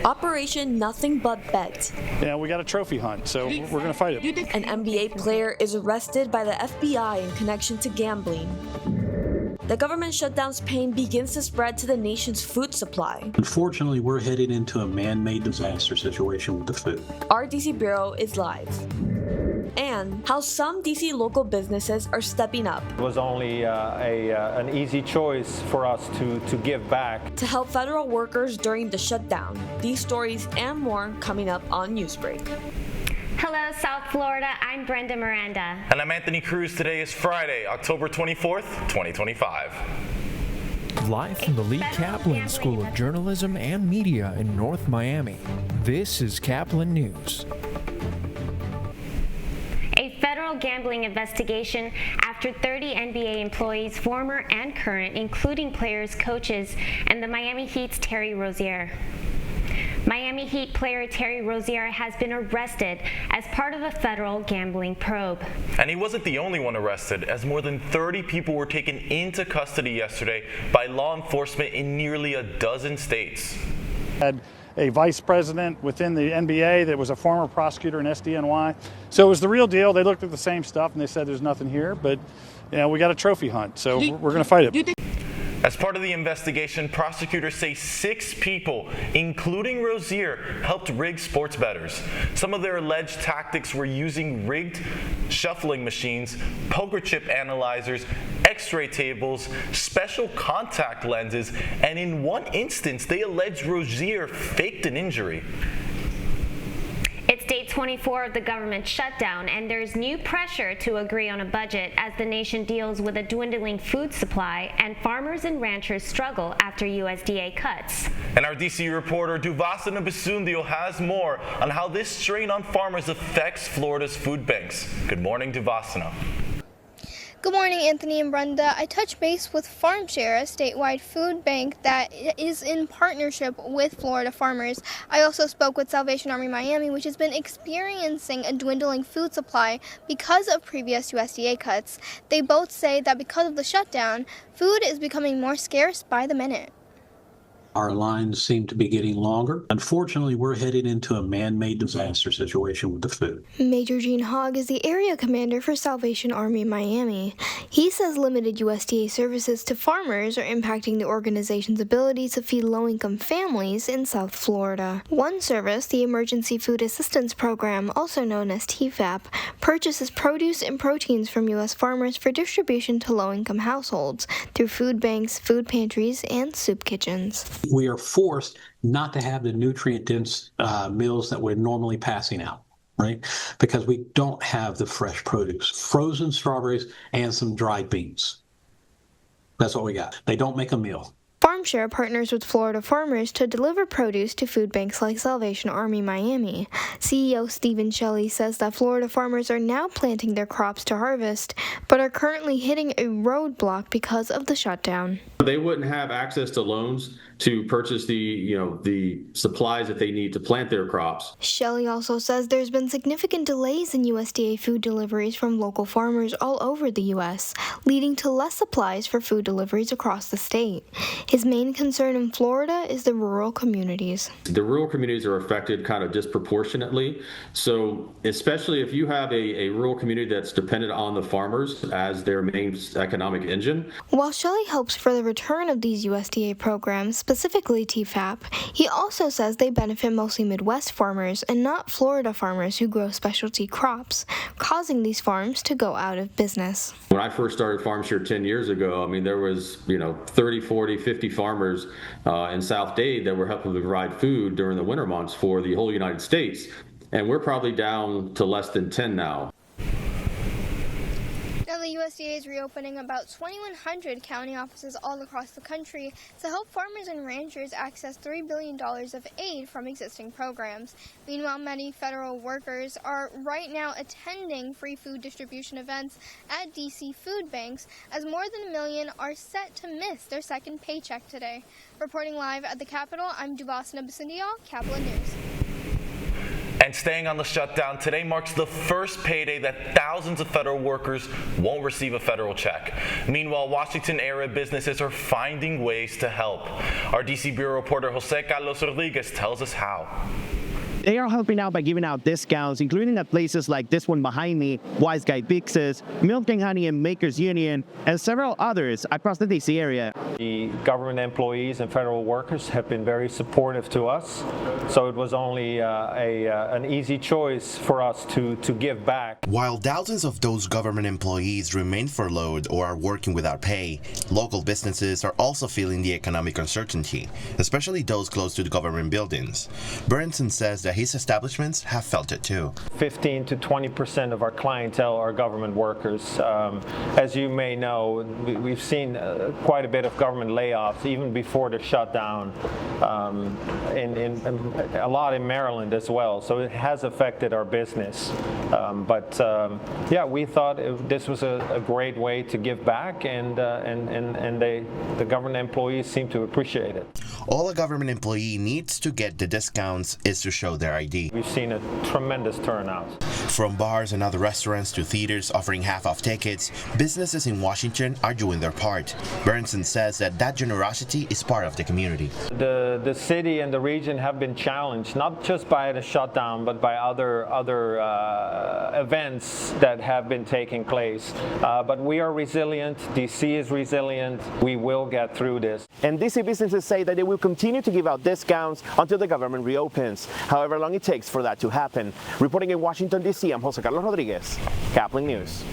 Operation Nothing But Bet. Yeah, we got a trophy hunt, so we're going to fight it. An NBA player is arrested by the FBI in connection to gambling. The government shutdown's pain begins to spread to the nation's food supply. Unfortunately, we're headed into a man-made disaster situation with the food. Our DC Bureau is live. And how some DC local businesses are stepping up. It was only an easy choice for us to give back. To help federal workers during the shutdown. These stories and more coming up on Newsbreak. Hello, South Florida. I'm Brenda Miranda. And I'm Anthony Cruz. Today is Friday, October 24th, 2025. Live from the Lee Caplin School of Journalism and Media in North Miami, this is Caplin News. A federal gambling investigation after 30 NBA employees, former and current, including players, coaches, and the Miami Heat's Terry Rozier. Miami Heat player Terry Rozier has been arrested as part of a federal gambling probe. And he wasn't the only one arrested, as more than 30 people were taken into custody yesterday by law enforcement in nearly a dozen states. Had a vice president within the NBA that was a former prosecutor in SDNY. So it was the real deal. They looked at the same stuff and they said there's nothing here, but we got a trophy hunt, so we're going to fight it. As part of the investigation, prosecutors say 6 people, including Rozier, helped rig sports bettors. Some of their alleged tactics were using rigged shuffling machines, poker chip analyzers, x-ray tables, special contact lenses, and in one instance, they alleged Rozier faked an injury. It's day 24 of the government shutdown, and there's new pressure to agree on a budget as the nation deals with a dwindling food supply and farmers and ranchers struggle after USDA cuts. And our DC reporter Duvasana Basundio has more on how this strain on farmers affects Florida's food banks. Good morning, Duvasana. Good morning, Anthony and Brenda. I touched base with FarmShare, a statewide food bank that is in partnership with Florida farmers. I also spoke with Salvation Army Miami, which has been experiencing a dwindling food supply because of previous USDA cuts. They both say that because of the shutdown, food is becoming more scarce by the minute. Our lines seem to be getting longer. Unfortunately, we're headed into a man-made disaster situation with the food. Major Gene Hogg is the area commander for Salvation Army Miami. He says limited USDA services to farmers are impacting the organization's ability to feed low-income families in South Florida. One service, the Emergency Food Assistance Program, also known as TFAP, purchases produce and proteins from U.S. farmers for distribution to low-income households through food banks, food pantries, and soup kitchens. We are forced not to have the nutrient-dense meals that we're normally passing out, right? Because we don't have the fresh produce, frozen strawberries and some dried beans. That's what we got. They don't make a meal. FarmShare partners with Florida farmers to deliver produce to food banks like Salvation Army Miami. CEO Stephen Shelley says that Florida farmers are now planting their crops to harvest, but are currently hitting a roadblock because of the shutdown. They wouldn't have access to loans to purchase the supplies that they need to plant their crops. Shelley also says there's been significant delays in USDA food deliveries from local farmers all over the U.S., leading to less supplies for food deliveries across the state. His main concern in Florida is the rural communities. The rural communities are affected kind of disproportionately. So especially if you have a rural community that's dependent on the farmers as their main economic engine. While Shelley hopes for the return of these USDA programs, specifically TFAP, he also says they benefit mostly Midwest farmers and not Florida farmers who grow specialty crops, causing these farms to go out of business. When I first started FarmShare 10 years ago, there was 30, 40, 50 farmers in South Dade that were helping to provide food during the winter months for the whole United States. And we're probably down to less than 10 now. Now the USDA is reopening about 2,100 county offices all across the country to help farmers and ranchers access $3 billion of aid from existing programs. Meanwhile, many federal workers are right now attending free food distribution events at DC food banks, as more than 1 million are set to miss their second paycheck today. Reporting live at the Capitol, I'm Duvasana Basundio, Caplin News. And staying on the shutdown, today marks the first payday that thousands of federal workers won't receive a federal check. Meanwhile, Washington area businesses are finding ways to help. Our DC Bureau reporter Jose Carlos Rodriguez tells us how. They are helping out by giving out discounts, including at places like this one behind me, Wise Guy Fixes, Milk and Honey and Makers Union, and several others across the DC area. The government employees and federal workers have been very supportive to us, so it was only an easy choice for us to give back. While thousands of those government employees remain furloughed or are working without pay, local businesses are also feeling the economic uncertainty, especially those close to the government buildings. Berenson says that his establishments have felt it too. 15 to 20% of our clientele are government workers. As you may know, we've seen quite a bit of government layoffs even before the shutdown, in a lot in Maryland as well. So it has affected our business. Yeah, we thought this was a great way to give back, and the government employees seem to appreciate it. All a government employee needs to get the discounts is to show their ID. We've seen a tremendous turnout. From bars and other restaurants to theaters offering half-off tickets, businesses in Washington are doing their part. Berenson says that generosity is part of the community. The city and the region have been challenged, not just by the shutdown, but by other events that have been taking place. But we are resilient. DC is resilient. We will get through this. And DC businesses say that they will continue to give out discounts until the government reopens, however long it takes for that to happen. Reporting in Washington, D.C., I'm Jose Carlos Rodriguez, Caplin News.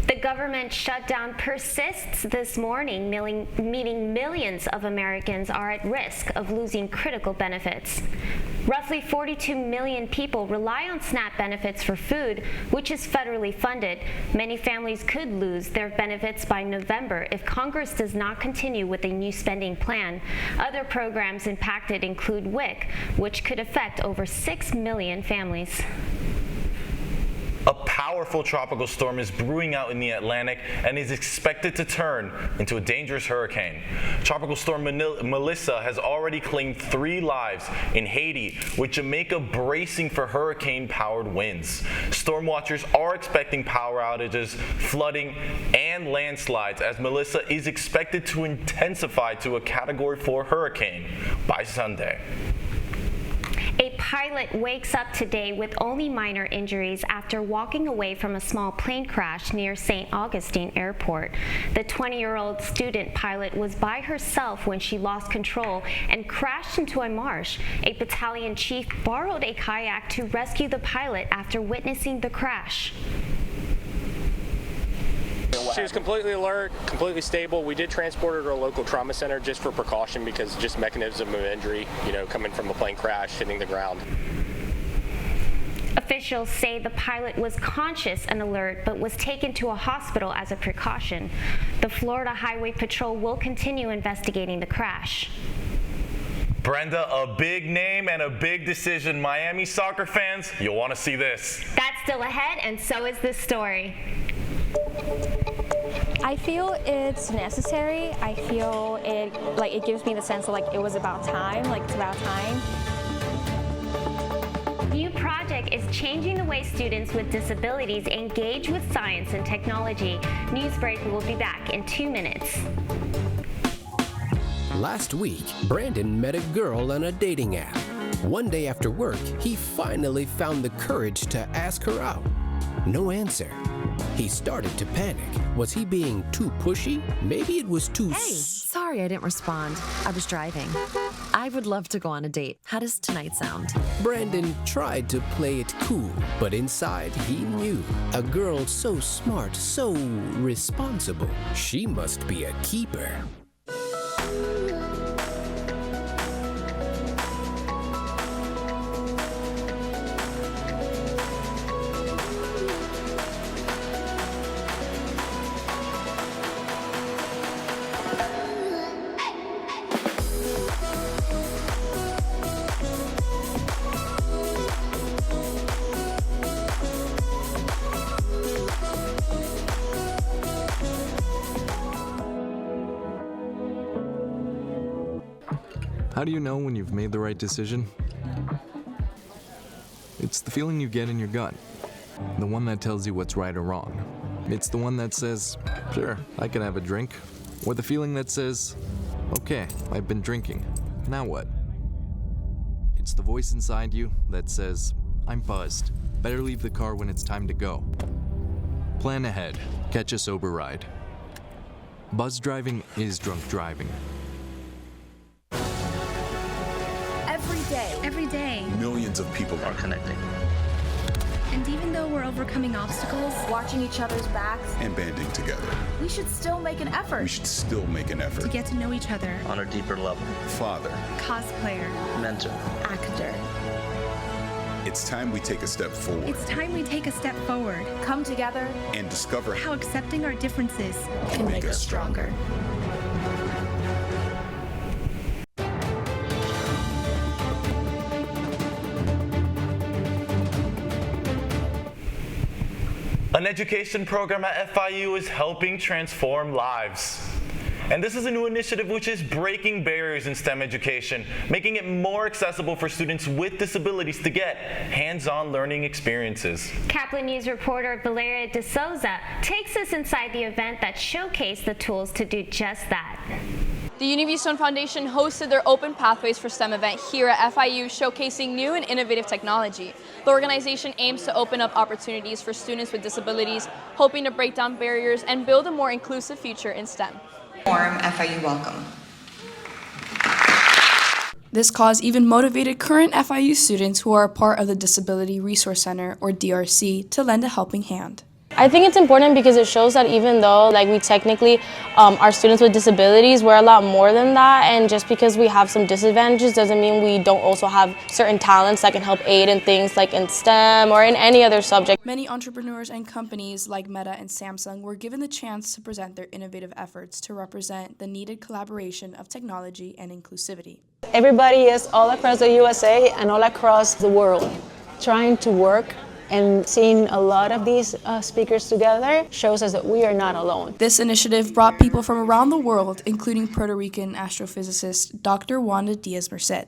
The government shutdown persists this morning, meaning millions of Americans are at risk of losing critical benefits. Roughly 42 million people rely on SNAP benefits for food, which is federally funded. Many families could lose their benefits by November if Congress does not continue with a new spending plan. Other programs impacted include WIC, which could affect over 6 million families. A powerful tropical storm is brewing out in the Atlantic and is expected to turn into a dangerous hurricane. Tropical storm Melissa has already claimed 3 lives in Haiti, with Jamaica bracing for hurricane-powered winds. Storm watchers are expecting power outages, flooding, and landslides as Melissa is expected to intensify to a Category 4 hurricane by Sunday. A pilot wakes up today with only minor injuries after walking away from a small plane crash near St. Augustine Airport. The 20-year-old student pilot was by herself when she lost control and crashed into a marsh. A battalion chief borrowed a kayak to rescue the pilot after witnessing the crash. She was completely alert, completely stable. We did transport her to a local trauma center just for precaution because just mechanism of injury, coming from a plane crash, hitting the ground. Officials say the pilot was conscious and alert but was taken to a hospital as a precaution. The Florida Highway Patrol will continue investigating the crash. Brenda, a big name and a big decision. Miami soccer fans, you'll want to see this. That's still ahead, and so is this story. I feel it's necessary. I feel it gives me the sense of it was about time, it's about time. New project is changing the way students with disabilities engage with science and technology. Newsbreak will be back in 2 minutes. Last week, Brandon met a girl on a dating app. One day after work, he finally found the courage to ask her out. No answer. He started to panic. Was he being too pushy? Maybe it was too... Hey, sorry I didn't respond. I was driving. I would love to go on a date. How does tonight sound? Brandon tried to play it cool, but inside he knew. A girl so smart, so responsible. She must be a keeper. How do you know when you've made the right decision? It's the feeling you get in your gut. The one that tells you what's right or wrong. It's the one that says, sure, I can have a drink. Or the feeling that says, okay, I've been drinking. Now what? It's the voice inside you that says, I'm buzzed. Better leave the car when it's time to go. Plan ahead. Catch a sober ride. Buzz driving is drunk driving. Every day, millions of people are connecting. And even though we're overcoming obstacles, watching each other's backs, and banding together, we should still make an effort. We should still make an effort to get to know each other on a deeper level. Father, cosplayer, mentor, actor. It's time we take a step forward. It's time we take a step forward. Come together and discover how accepting our differences can make us stronger. An education program at FIU is helping transform lives. And this is a new initiative which is breaking barriers in STEM education, making it more accessible for students with disabilities to get hands-on learning experiences. Caplin News reporter Valeria De Souza takes us inside the event that showcased the tools to do just that. The Uniview Stone Foundation hosted their Open Pathways for STEM event here at FIU, showcasing new and innovative technology. The organization aims to open up opportunities for students with disabilities, hoping to break down barriers and build a more inclusive future in STEM. FIU Welcome. This cause even motivated current FIU students who are a part of the Disability Resource Center, or DRC, to lend a helping hand. I think it's important because it shows that even though we technically are students with disabilities, we're a lot more than that, and just because we have some disadvantages doesn't mean we don't also have certain talents that can help aid in things like in STEM or in any other subject. Many entrepreneurs and companies like Meta and Samsung were given the chance to present their innovative efforts to represent the needed collaboration of technology and inclusivity. Everybody is all across the USA and all across the world trying to work, and seeing a lot of these speakers together shows us that we are not alone. This initiative brought people from around the world, including Puerto Rican astrophysicist Dr. Wanda Diaz-Merced.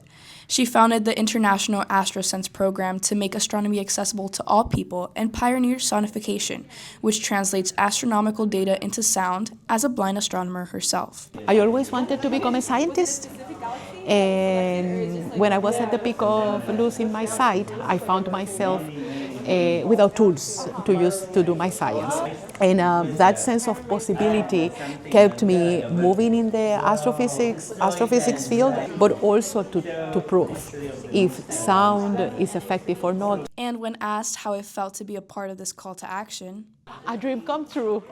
She founded the International AstroSense program to make astronomy accessible to all people and pioneered sonification, which translates astronomical data into sound, as a blind astronomer herself. I always wanted to become a scientist. And when I was at the peak of losing my sight, I found myself without tools to use to do my science. And that sense of possibility kept me moving in the astrophysics field, but also to prove if sound is effective or not. And when asked how it felt to be a part of this call to action, a dream come true.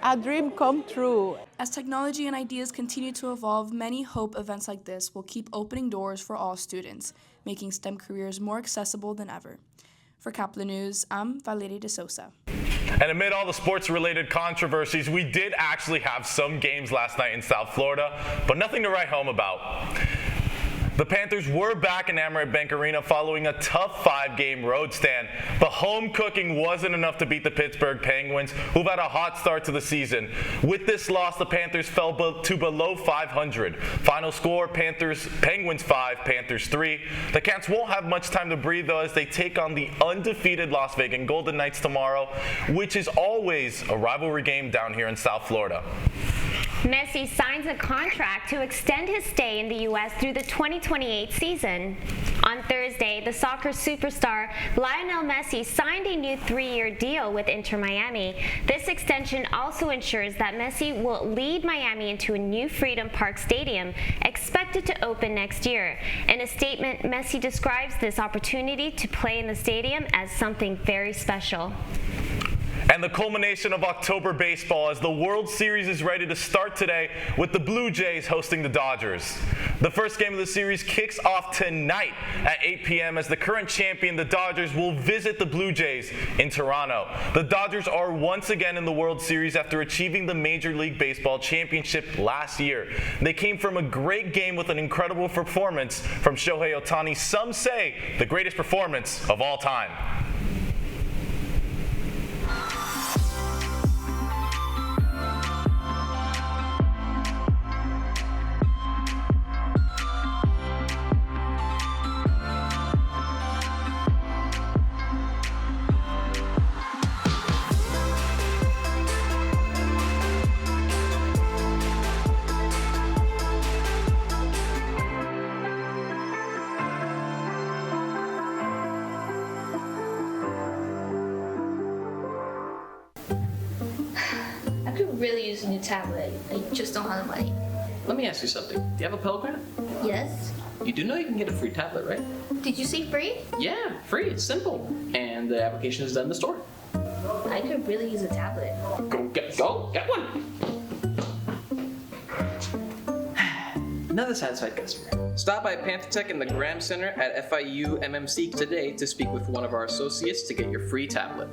A dream come true. As technology and ideas continue to evolve, many hope events like this will keep opening doors for all students, making STEM careers more accessible than ever. For Caplin News, I'm Valeria De Souza. And amid all the sports-related controversies, we did actually have some games last night in South Florida, but nothing to write home about. The Panthers were back in Amerant Bank Arena following a tough 5-game road stand, but home cooking wasn't enough to beat the Pittsburgh Penguins, who've had a hot start to the season. With this loss, the Panthers fell to below 500. Final score, Penguins 5, Panthers 3. The Cats won't have much time to breathe, though, as they take on the undefeated Las Vegas Golden Knights tomorrow, which is always a rivalry game down here in South Florida. Messi signs a contract to extend his stay in the U.S. through the 2028 season. On Thursday, the soccer superstar Lionel Messi signed a new 3-year deal with Inter Miami. This extension also ensures that Messi will lead Miami into a new Freedom Park Stadium, expected to open next year. In a statement, Messi describes this opportunity to play in the stadium as something very special. And the culmination of October baseball as the World Series is ready to start today with the Blue Jays hosting the Dodgers. The first game of the series kicks off tonight at 8 p.m. as the current champion, the Dodgers, will visit the Blue Jays in Toronto. The Dodgers are once again in the World Series after achieving the Major League Baseball championship last year. They came from a great game with an incredible performance from Shohei Ohtani, some say the greatest performance of all time. really use a new tablet. I just don't have the money. Let me ask you something. Do you have a Pell Grant? Yes? You do know you can get a free tablet, right? Did you say free? Yeah, free. It's simple. And the application is done in the store. I could really use a tablet. Go get one. Another satisfied customer. Stop by Panthertech in the Graham Center at FIU MMC today to speak with one of our associates to get your free tablet.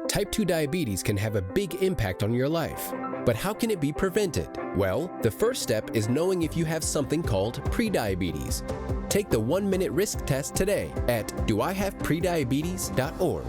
Type 2 diabetes can have a big impact on your life. But how can it be prevented? Well, the first step is knowing if you have something called prediabetes. Take the 1-minute risk test today at doihaveprediabetes.org.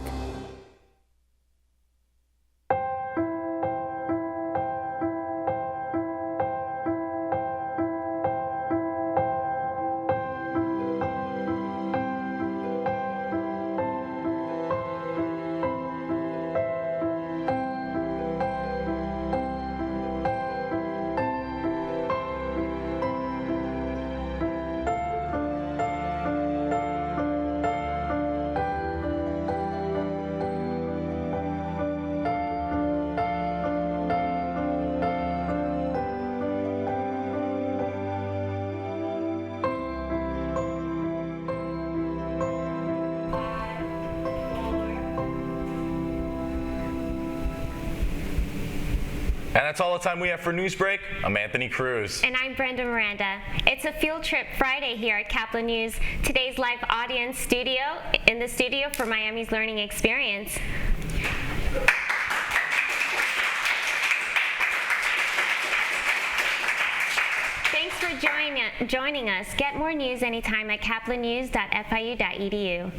And that's all the time we have for Newsbreak. I'm Anthony Cruz. And I'm Brenda Miranda. It's a field trip Friday here at Caplin News. Today's live audience in the studio for Miami's Learning Experience. Thanks for joining us. Get more news anytime at caplinnews.fiu.edu.